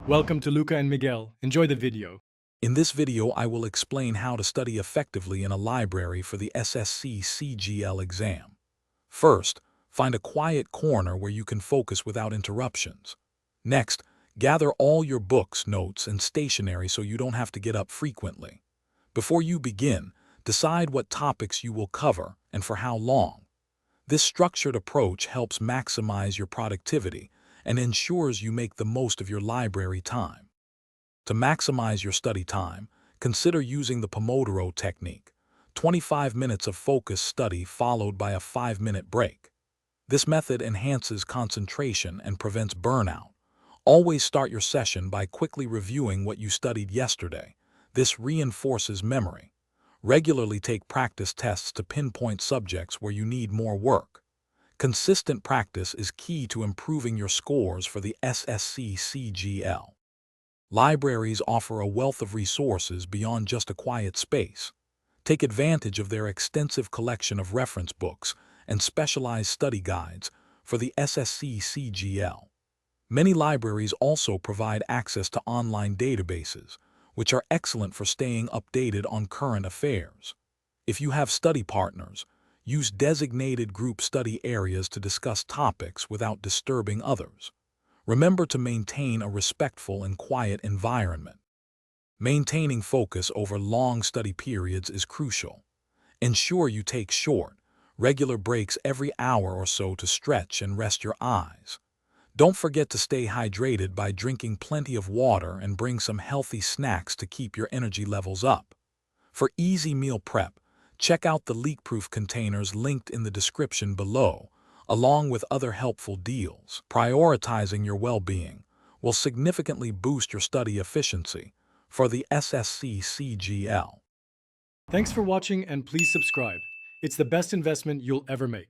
Welcome to Luca and Miguel. Enjoy the video. In this video, I will explain how to study effectively in a library for the SSC CGL exam. First, find a quiet corner where you can focus without interruptions. Next, gather all your books, notes, and stationery so you don't have to get up frequently. Before you begin, decide what topics you will cover and for how long. This structured approach helps maximize your productivity and ensures you make the most of your library time. To maximize your study time, consider using the Pomodoro technique, 25 minutes of focused study followed by a 5-minute break. This method enhances concentration and prevents burnout. Always start your session by quickly reviewing what you studied yesterday. This reinforces memory. Regularly take practice tests to pinpoint subjects where you need more work. Consistent practice is key to improving your scores for the SSC CGL. Libraries offer a wealth of resources beyond just a quiet space. Take advantage of their extensive collection of reference books and specialized study guides for the SSC CGL. Many libraries also provide access to online databases, which are excellent for staying updated on current affairs. If you have study partners, use designated group study areas to discuss topics without disturbing others. Remember to maintain a respectful and quiet environment. Maintaining focus over long study periods is crucial. Ensure you take short, regular breaks every hour or so to stretch and rest your eyes. Don't forget to stay hydrated by drinking plenty of water and bring some healthy snacks to keep your energy levels up. For easy meal prep, check out the leak-proof containers linked in the description below, along with other helpful deals. Prioritizing your well-being will significantly boost your study efficiency for the SSC CGL. Thanks for watching and please subscribe. It's the best investment you'll ever make.